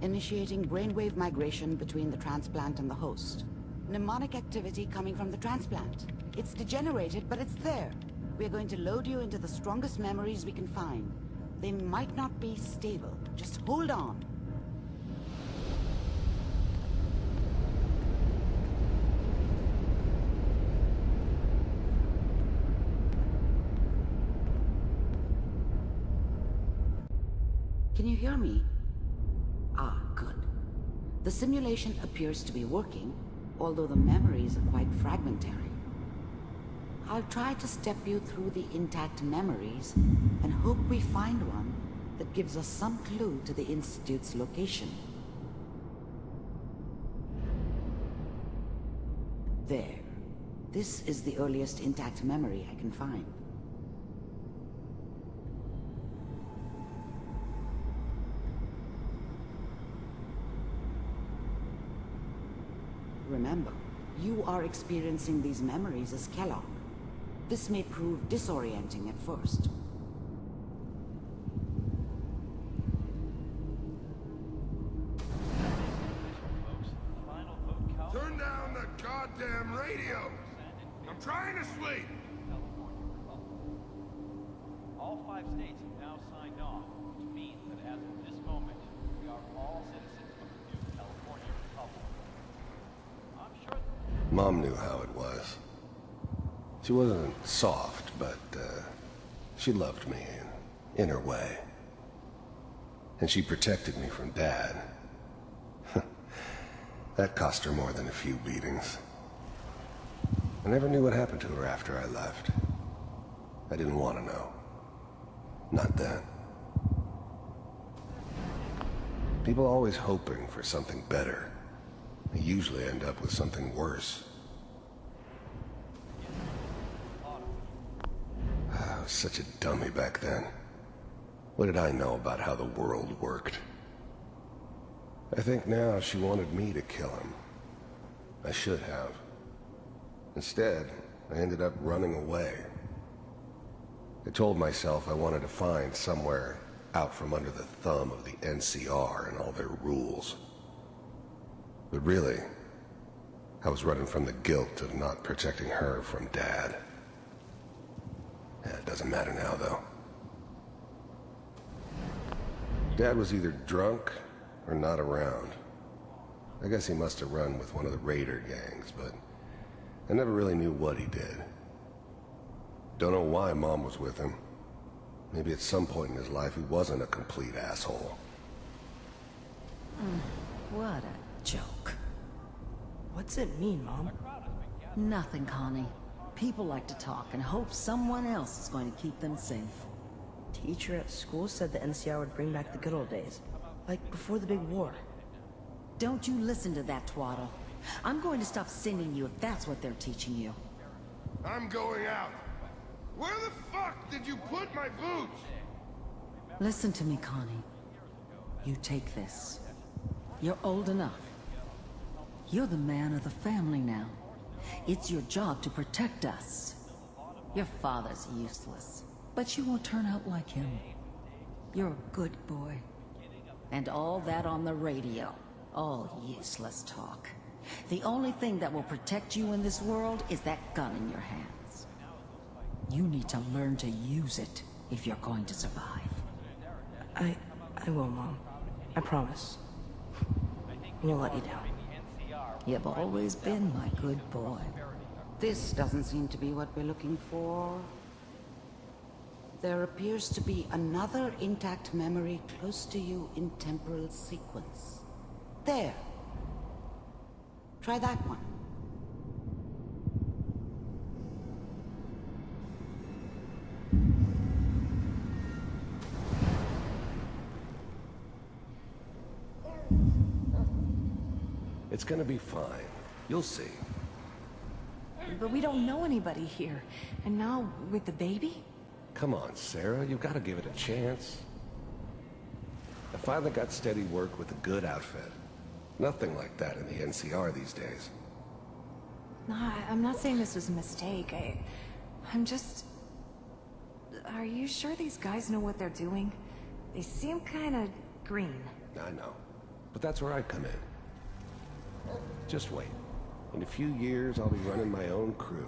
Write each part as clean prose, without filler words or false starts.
initiating brainwave migration between the transplant and the host. Mnemonic activity coming from the transplant. It's degenerated, but it's there. We're going to load you into the strongest memories we can find. They might not be stable. Just hold on. Can you hear me? Ah, good. The simulation appears to be working, although the memories are quite fragmentary. I'll try to step you through the intact memories and hope we find one that gives us some clue to the Institute's location. There. This is the earliest intact memory I can find. Remember, you are experiencing these memories as Kellog. This may prove disorienting at first. Turn down the goddamn radio! I'm trying to sleep! All 5 states have now signed on, which means that as of this moment, we are all citizens of the new California Republic. I'm sure Mom knew how it was. She wasn't soft, but she loved me in her way. And she protected me from Dad. That cost her more than a few beatings. I never knew what happened to her after I left. I didn't want to know. Not then. People are always hoping for something better. They usually end up with something worse. I was such a dummy back then. What did I know about how the world worked? I think now she wanted me to kill him. I should have. Instead, I ended up running away. I told myself I wanted to find somewhere out from under the thumb of the NCR and all their rules. But really, I was running from the guilt of not protecting her from Dad. It doesn't matter now, though. Dad was either drunk or not around. I guess he must have run with one of the raider gangs, but I never really knew what he did. Don't know why Mom was with him. Maybe at some point in his life he wasn't a complete asshole. What a joke. What's it mean, Mom? Nothing, Connie. People like to talk and hope someone else is going to keep them safe. Teacher at school said the NCR would bring back the good old days. Like before the big war. Don't you listen to that twaddle. I'm going to stop sending you if that's what they're teaching you. I'm going out. Where the fuck did you put my boots? Listen to me, Connie. You take this. You're old enough. You're the man of the family now. It's your job to protect us. Your father's useless, but you won't turn out like him. You're a good boy. And all that on the radio. All useless talk. The only thing that will protect you in this world is that gun in your hands. You need to learn to use it if you're going to survive. I will, Mom. I promise. I won't let you down. You've always been my good boy. This doesn't seem to be what we're looking for. There appears to be another intact memory close to you in temporal sequence. There. Try that one. It's gonna be fine. You'll see. But we don't know anybody here. And now, with the baby? Come on, Sarah. You've got to give it a chance. I finally got steady work with a good outfit. Nothing like that in the NCR these days. No, I'm not saying this was a mistake. I'm just... Are you sure these guys know what they're doing? They seem kinda green. I know. But that's where I come in. Just wait. In a few years, I'll be running my own crew.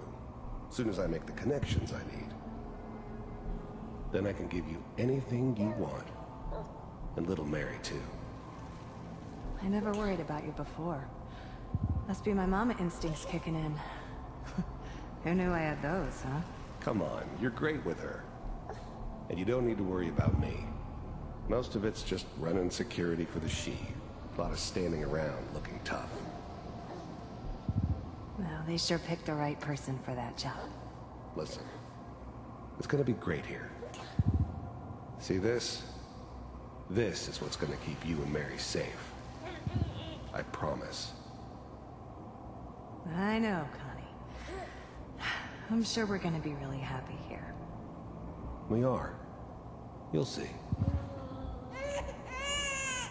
As soon as I make the connections I need. Then I can give you anything you want. And little Mary, too. I never worried about you before. Must be my mama instincts kicking in. Who knew I had those, huh? Come on, you're great with her. And you don't need to worry about me. Most of it's just running security for the she. A lot of standing around looking tough. Well, they sure picked the right person for that job. Listen, it's gonna be great here. See this? This is what's gonna keep you and Mary safe. I promise. I know, Connie. I'm sure we're gonna be really happy here. We are. You'll see.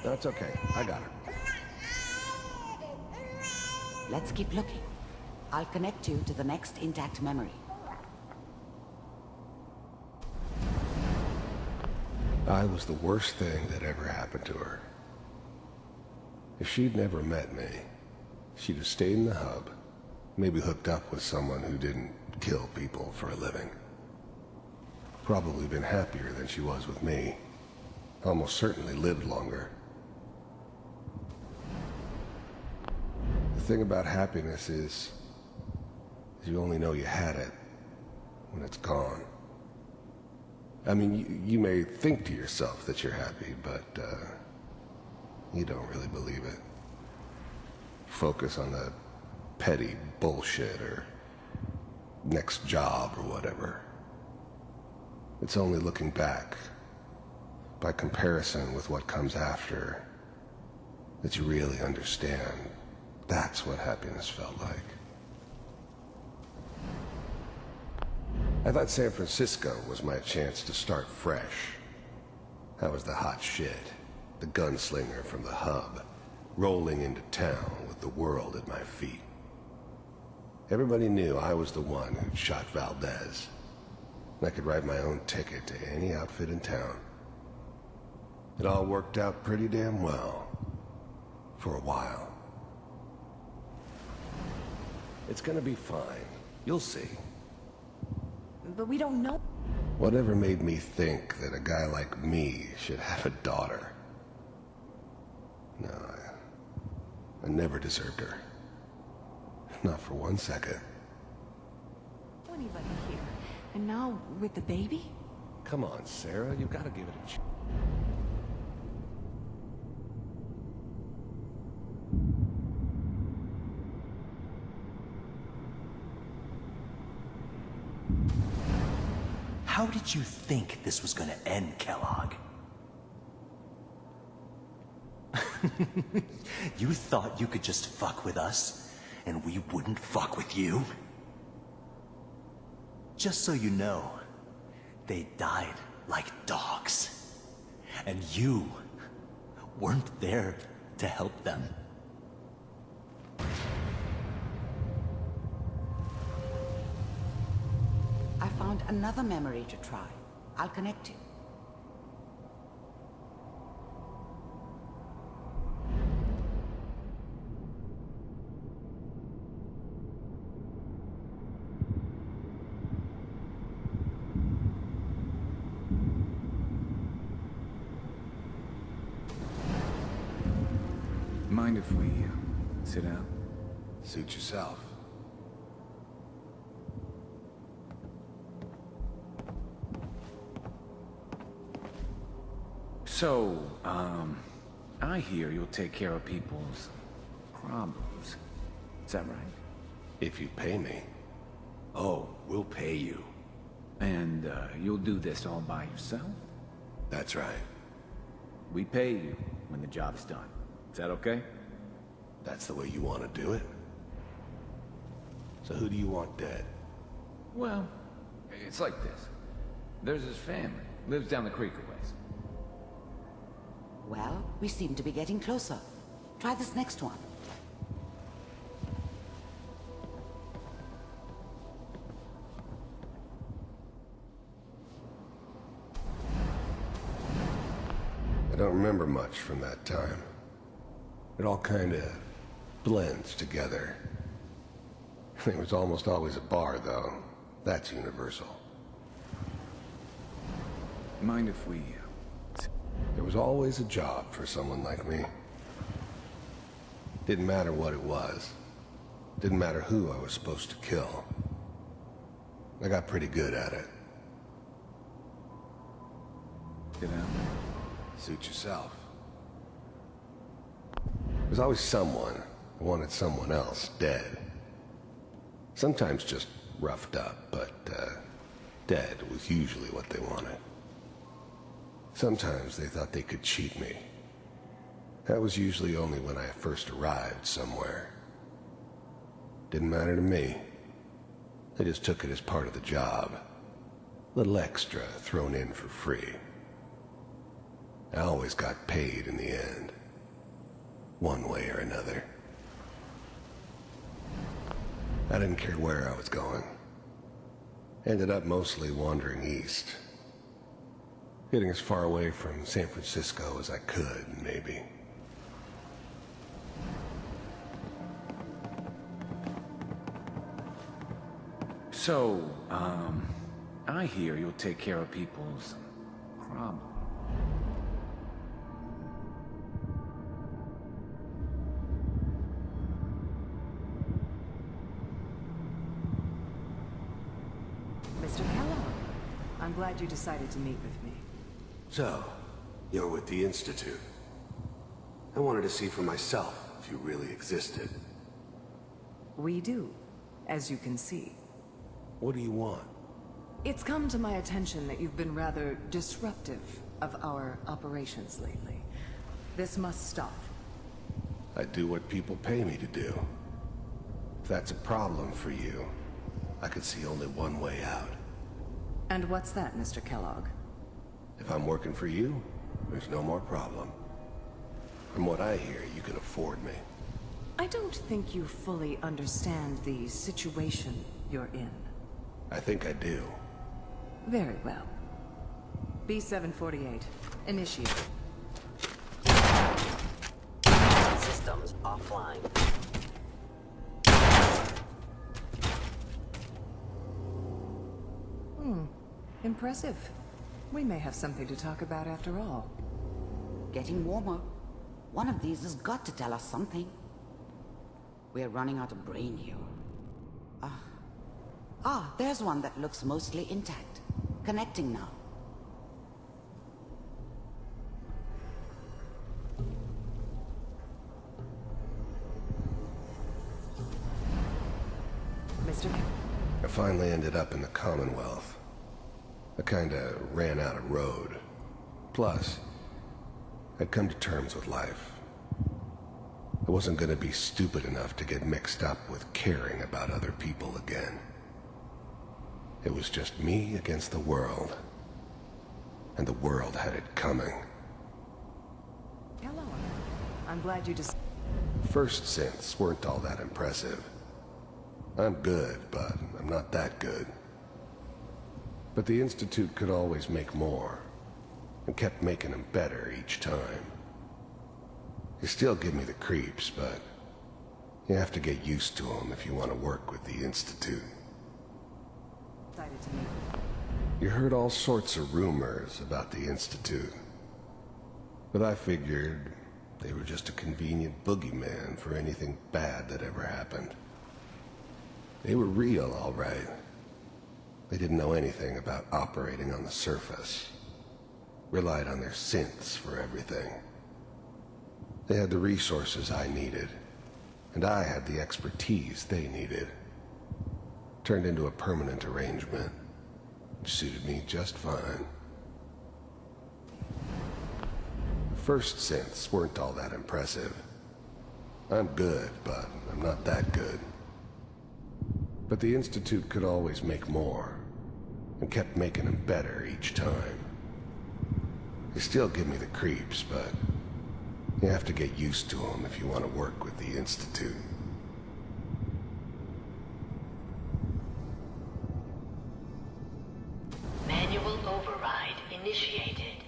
That's okay. I got her. Let's keep looking. I'll connect you to the next intact memory. I was the worst thing that ever happened to her. If she'd never met me, she'd have stayed in the hub, maybe hooked up with someone who didn't kill people for a living. Probably been happier than she was with me. Almost certainly lived longer. The thing about happiness is you only know you had it when it's gone. I mean, you may think to yourself that you're happy, but you don't really believe it. Focus on the petty bullshit or next job or whatever. It's only looking back, by comparison with what comes after, that you really understand that's what happiness felt like. I thought San Francisco was my chance to start fresh. I was the hot shit, the gunslinger from the hub, rolling into town with the world at my feet. Everybody knew I was the one who'd shot Valdez. I could write my own ticket to any outfit in town. It all worked out pretty damn well. For a while. It's gonna be fine. You'll see. But we don't know. Whatever made me think that a guy like me should have a daughter? No, I never deserved her. Not for 1 second. Anybody here. And now with the baby? Come on, Sarah, you've got to give it a chance. How did you think this was gonna end, Kellogg? You thought you could just fuck with us, and we wouldn't fuck with you? Just so you know, they died like dogs. And you weren't there to help them. I found another memory to try. I'll connect you. Mind if we sit down? Suit yourself. So, I hear you'll take care of people's problems. Is that right? If you pay me. Oh, we'll pay you. And, you'll do this all by yourself? That's right. We pay you when the job's done. Is that okay? That's the way you want to do it? So who do you want dead? Well, it's like this. There's his family. Lives down the creek a ways. Well, we seem to be getting closer. Try this next one. I don't remember much from that time. It all kind of blends together. There was almost always a bar, though. That's universal. Mind if we... There was always a job for someone like me. Didn't matter what it was. Didn't matter who I was supposed to kill. I got pretty good at it. Get out? Suit yourself. There's always someone who wanted someone else dead. Sometimes just roughed up, but dead was usually what they wanted. Sometimes they thought they could cheat me. That was usually only when I first arrived somewhere. Didn't matter to me. They just took it as part of the job. Little extra thrown in for free. I always got paid in the end. One way or another. I didn't care where I was going. Ended up mostly wandering east. Getting as far away from San Francisco as I could, maybe. So, I hear you'll take care of people's problems. Mr. Kellogg, I'm glad you decided to meet with me. So, you're with the Institute. I wanted to see for myself if you really existed. We do, as you can see. What do you want? It's come to my attention that you've been rather disruptive of our operations lately. This must stop. I do what people pay me to do. If that's a problem for you, I could see only one way out. And what's that, Mr. Kellogg? If I'm working for you, there's no more problem. From what I hear, you can afford me. I don't think you fully understand the situation you're in. I think I do. Very well. B-748, initiate. Systems offline. Impressive. We may have something to talk about after all. Getting warmer. One of these has got to tell us something. We're running out of brain here. There's one that looks mostly intact. Connecting now. Mr. I finally ended up in the Commonwealth. I kinda ran out of road. Plus, I'd come to terms with life. I wasn't gonna be stupid enough to get mixed up with caring about other people again. It was just me against the world. And the world had it coming. Hello. I'm glad you just... First synths weren't all that impressive. I'm good, but I'm not that good. But the Institute could always make more, and kept making them better each time. They still give me the creeps, but you have to get used to them if you want to work with the Institute. Decided to meet. You heard all sorts of rumors about the Institute, but I figured they were just a convenient boogeyman for anything bad that ever happened. They were real, all right. They didn't know anything about operating on the surface. Relied on their synths for everything. They had the resources I needed, and I had the expertise they needed. Turned into a permanent arrangement, which suited me just fine. First synths weren't all that impressive. I'm good, but I'm not that good. But the Institute could always make more, and kept making them better each time. They still give me the creeps, but you have to get used to them if you want to work with the Institute. Manual override initiated.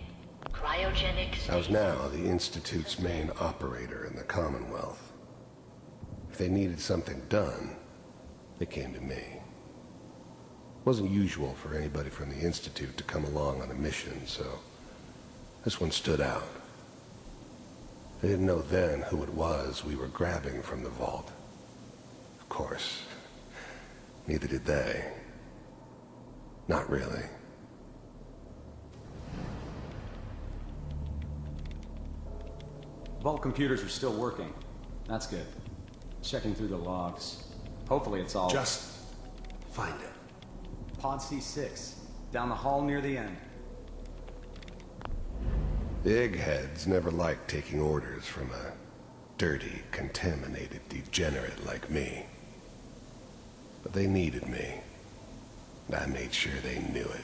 Cryogenic I was was now the Institute's main operator in the Commonwealth. If they needed something done, they came to me. It wasn't usual for anybody from the Institute to come along on a mission, so this one stood out. I didn't know then who it was we were grabbing from the vault. Of course, neither did they. Not really. Vault computers are still working. That's good. Checking through the logs. Hopefully it's all... Just find it. Pod C6. Down the hall near the end. The eggheads never liked taking orders from a dirty, contaminated degenerate like me. But they needed me, and I made sure they knew it.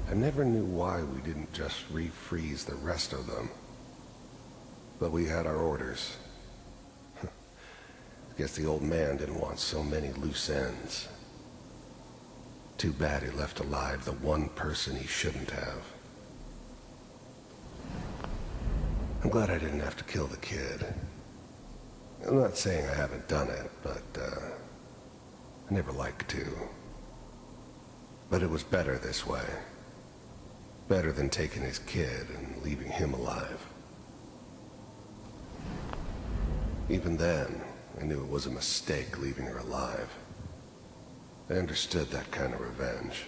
I never knew why we didn't just refreeze the rest of them. But we had our orders. I guess the old man didn't want so many loose ends. Too bad he left alive the one person he shouldn't have. I'm glad I didn't have to kill the kid. I'm not saying I haven't done it, but I never liked to. But it was better this way. Better than taking his kid and leaving him alive. Even then, I knew it was a mistake leaving her alive. I understood that kind of revenge.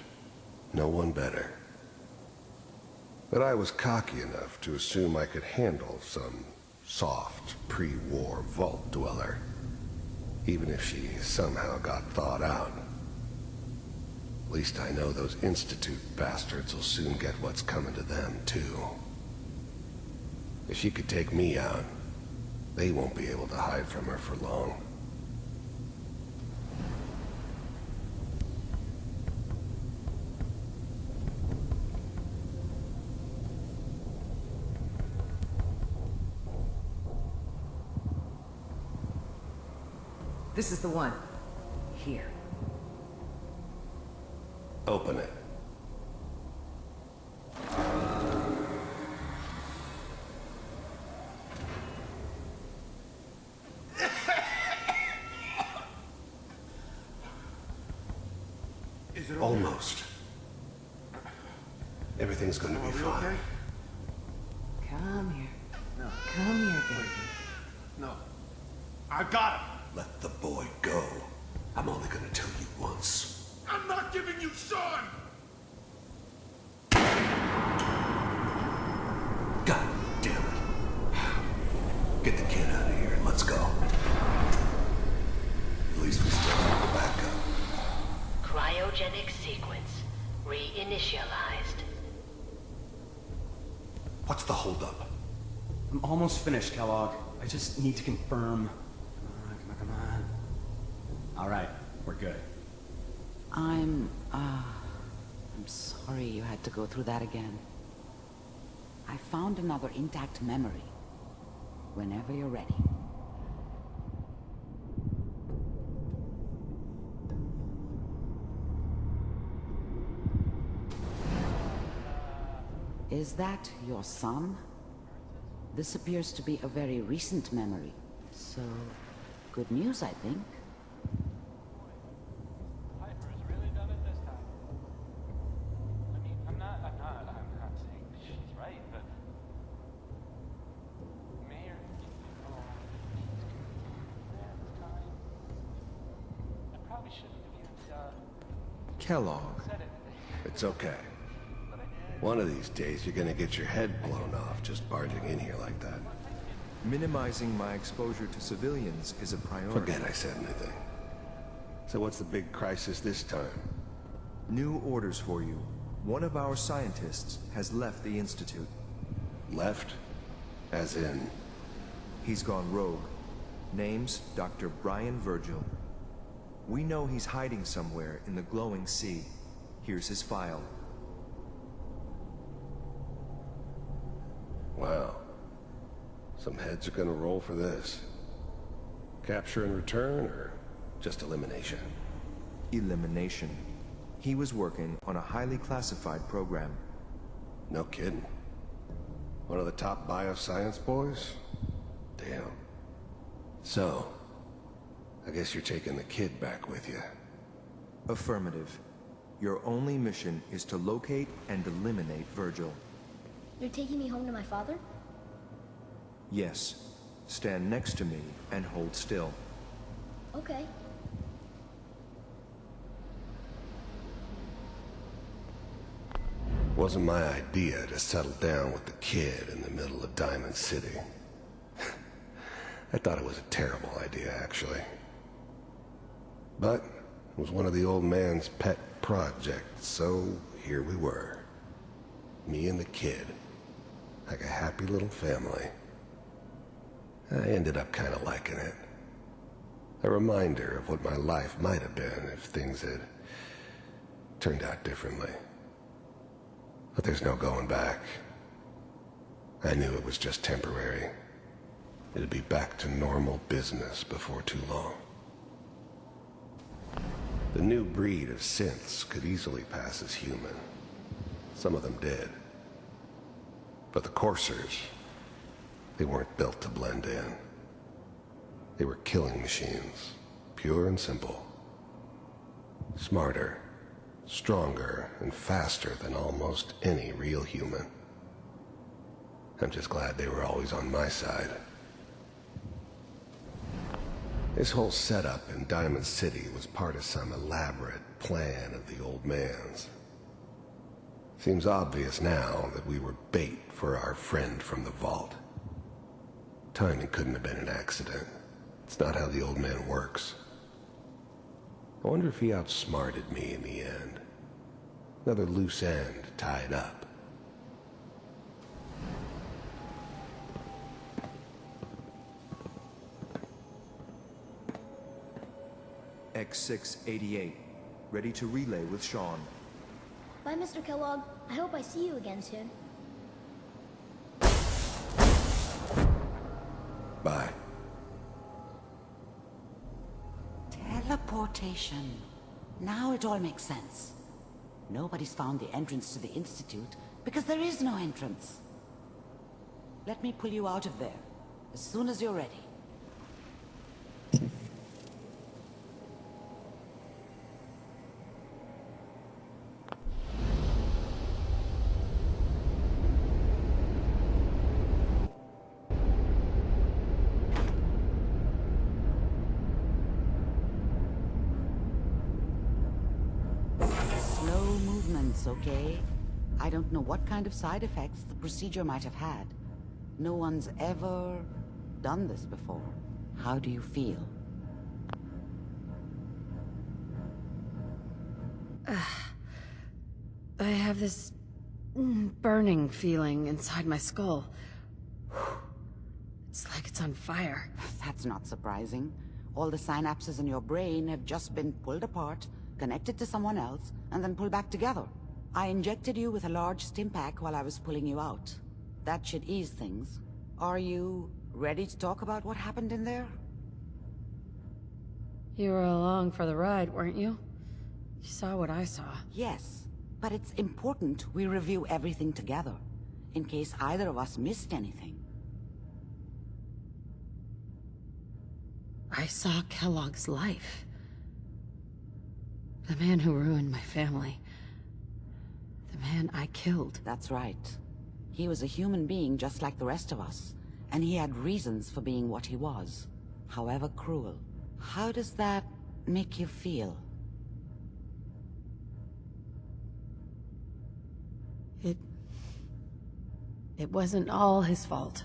No one better. But I was cocky enough to assume I could handle some soft, pre-war vault dweller, even if she somehow got thawed out. At least I know those Institute bastards will soon get what's coming to them, too. If she could take me out, they won't be able to hide from her for long. This is the one. Here. Open it. Is it Almost. Everything's gonna be fine. okay? Come here. No. Come here, baby. No. I got him. Let the boy go. I'm only gonna tell you once. I'm not giving you Sean! God damn it. Get the kid out of here and let's go. At least we still have the backup. Cryogenic sequence reinitialized. What's the holdup? I'm almost finished, Kellogg. I just need to confirm. Come on. All right, we're good. I'm sorry you had to go through that again. I found another intact memory. Whenever you're ready. Is that your son? This appears to be a very recent memory. So, good news, I think. Piper's really done it this time. I mean, I'm not saying she's right, but Mayor, this time. I probably shouldn't have even Kellogg. said it. It's okay. One of these days, you're gonna get your head blown off just barging in here like that. Minimizing my exposure to civilians is a priority. Forget I said anything. So what's the big crisis this time? New orders for you. One of our scientists has left the Institute. Left? As in? He's gone rogue. Name's Dr. Brian Virgil. We know he's hiding somewhere in the glowing sea. Here's his file. Wow. Some heads are gonna roll for this. Capture and return, or just elimination? Elimination. He was working on a highly classified program. No kidding. One of the top bioscience boys? Damn. So, I guess you're taking the kid back with you. Affirmative. Your only mission is to locate and eliminate Virgil. You're taking me home to my father? Yes. Stand next to me and hold still. Okay. Wasn't my idea to settle down with the kid in the middle of Diamond City. I thought it was a terrible idea, actually. But it was one of the old man's pet projects, so here we were. Me and the kid. Like a happy little family. I ended up kind of liking it. A reminder of what my life might have been if things had turned out differently. But there's no going back. I knew it was just temporary. It'd be back to normal business before too long. The new breed of synths could easily pass as human. Some of them did. But the coursers, they weren't built to blend in. They were killing machines, pure and simple. Smarter, stronger, and faster than almost any real human. I'm just glad they were always on my side. This whole setup in Diamond City was part of some elaborate plan of the old man's. Seems obvious now that we were bait for our friend from the vault. Timing couldn't have been an accident. It's not how the old man works. I wonder if he outsmarted me in the end. Another loose end tied up. X688, ready to relay with Sean. Bye, Mr. Kellogg. I hope I see you again soon. Bye. Teleportation. Now it all makes sense. Nobody's found the entrance to the Institute because there is no entrance. Let me pull you out of there as soon as you're ready. Okay? I don't know what kind of side effects the procedure might have had. No one's ever done this before. How do you feel? I have this burning feeling inside my skull. It's like it's on fire. That's not surprising. All the synapses in your brain have just been pulled apart, connected to someone else, and then pulled back together. I injected you with a large stim pack while I was pulling you out. That should ease things. Are you ready to talk about what happened in there? You were along for the ride, weren't you? You saw what I saw. Yes, but it's important we review everything together, in case either of us missed anything. I saw Kellogg's life. The man who ruined my family. The man I killed. That's right. He was a human being just like the rest of us, and he had reasons for being what he was, however cruel. How does that make you feel? It wasn't all his fault.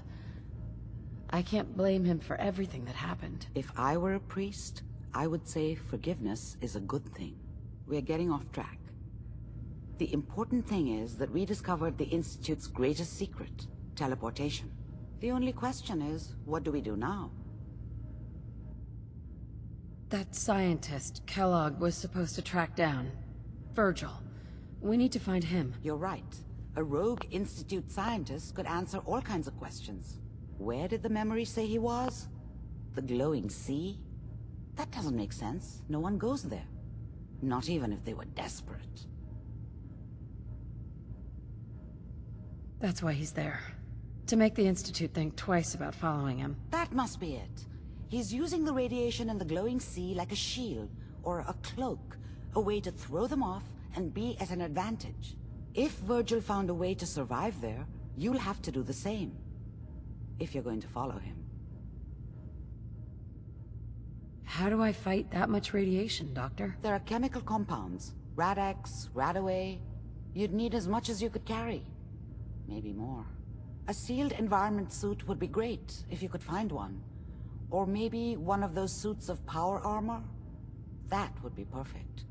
I can't blame him for everything that happened. If I were a priest, I would say forgiveness is a good thing. We're getting off track. The important thing is that we discovered the Institute's greatest secret, teleportation. The only question is, what do we do now? That scientist, Kellogg, was supposed to track down. Virgil. We need to find him. You're right. A rogue Institute scientist could answer all kinds of questions. Where did the memory say he was? The glowing sea? That doesn't make sense. No one goes there. Not even if they were desperate. That's why he's there. To make the Institute think twice about following him. That must be it. He's using the radiation in the glowing sea like a shield, or a cloak, a way to throw them off and be at an advantage. If Virgil found a way to survive there, you'll have to do the same. If you're going to follow him. How do I fight that much radiation, Doctor? There are chemical compounds. Rad-X, Radaway. You'd need as much as you could carry. Maybe more. A sealed environment suit would be great, if you could find one. Or maybe one of those suits of power armor? That would be perfect.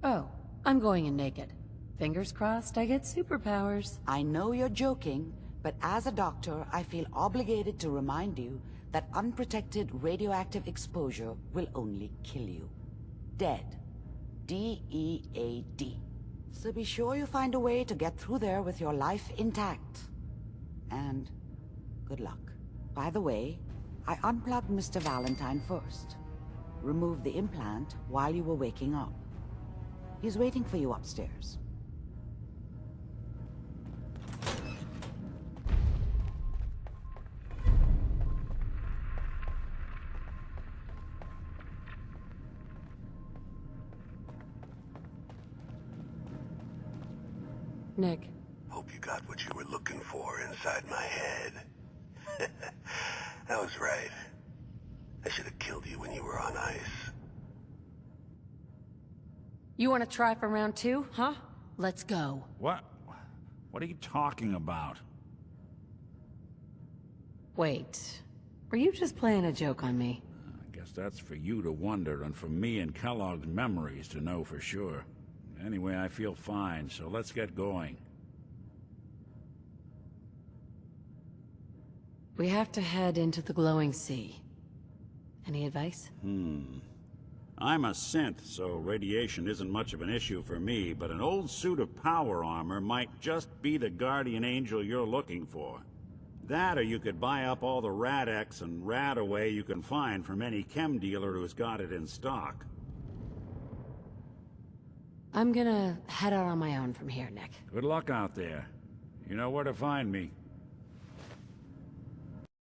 Oh, I'm going in naked. Fingers crossed I get superpowers. I know you're joking, but as a doctor, I feel obligated to remind you that unprotected radioactive exposure will only kill you. Dead. D-E-A-D. So be sure you find a way to get through there with your life intact. And good luck. By the way, I unplugged Mr. Valentine first. Removed the implant while you were waking up. He's waiting for you upstairs. Nick. Hope you got what you were looking for inside my head. I was right. I should have killed you when you were on ice. You want to try for round 2, huh? Let's go. What? What are you talking about? Wait. Were you just playing a joke on me? I guess that's for you to wonder, and for me and Kellogg's memories to know for sure. Anyway, I feel fine, so let's get going. We have to head into the glowing sea. Any advice? I'm a synth, so radiation isn't much of an issue for me, but an old suit of power armor might just be the guardian angel you're looking for. That, or you could buy up all the Rad-X and Radaway you can find from any chem dealer who's got it in stock. I'm gonna head out on my own from here, Nick. Good luck out there. You know where to find me.